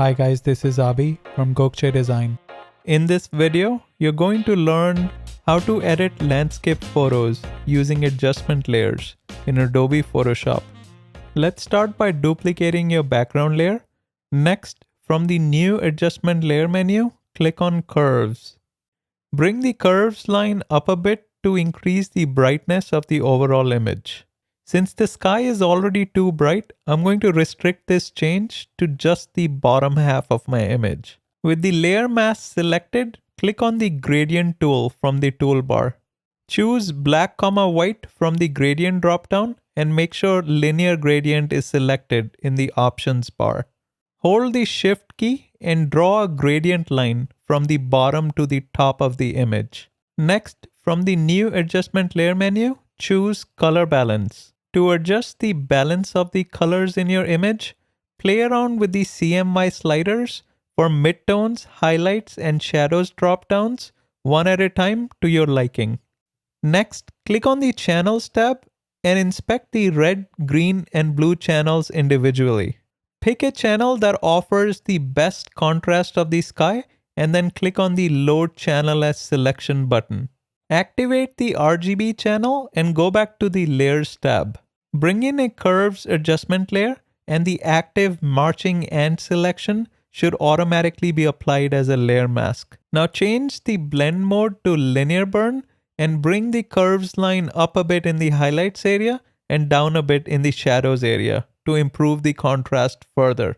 Hi guys, this is Abi from Gokche Design. In this video, you're going to learn how to edit landscape photos using adjustment layers in Adobe Photoshop. Let's start by duplicating your background layer. Next, from the New Adjustment Layer menu, click on Curves. Bring the curves line up a bit to increase the brightness of the overall image. Since the sky is already too bright, I'm going to restrict this change to just the bottom half of my image. With the layer mask selected, click on the gradient tool from the toolbar. Choose black, white from the gradient dropdown and make sure linear gradient is selected in the options bar. Hold the shift key and draw a gradient line from the bottom to the top of the image. Next, from the New Adjustment Layer menu, choose Color Balance. To adjust the balance of the colors in your image, play around with the CMY sliders for midtones, highlights, and shadows dropdowns one at a time to your liking. Next, click on the Channels tab and inspect the red, green, and blue channels individually. Pick a channel that offers the best contrast of the sky and then click on the Load Channel as Selection button. Activate the RGB channel and go back to the Layers tab. Bring in a Curves adjustment layer and the active Marching Ant selection should automatically be applied as a layer mask. Now change the blend mode to Linear Burn and bring the curves line up a bit in the highlights area and down a bit in the shadows area to improve the contrast further.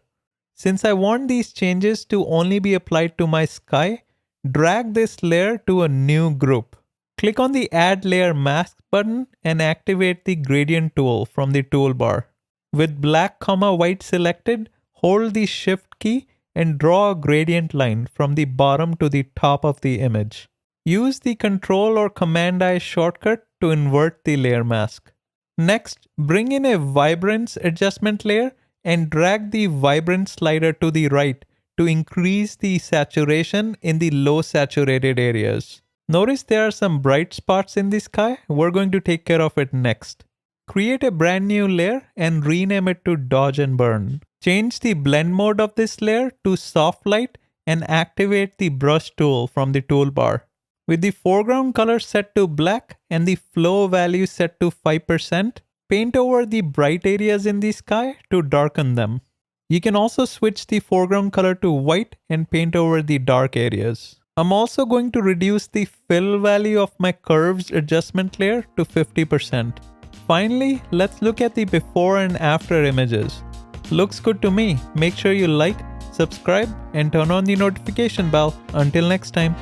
Since I want these changes to only be applied to my sky, drag this layer to a new group. Click on the Add Layer Mask button and activate the Gradient tool from the toolbar. With black, white selected, hold the Shift key and draw a gradient line from the bottom to the top of the image. Use the Control or Command-I shortcut to invert the layer mask. Next, bring in a Vibrance Adjustment layer and drag the Vibrance slider to the right to increase the saturation in the low saturated areas. Notice there are some bright spots in the sky. We're going to take care of it next. Create a brand new layer and rename it to Dodge and Burn. Change the blend mode of this layer to Soft Light and activate the Brush tool from the toolbar. With the foreground color set to black and the flow value set to 5%, paint over the bright areas in the sky to darken them. You can also switch the foreground color to white and paint over the dark areas. I'm also going to reduce the fill value of my curves adjustment layer to 50%. Finally, let's look at the before and after images. Looks good to me. Make sure you like, subscribe, and turn on the notification bell. Until next time.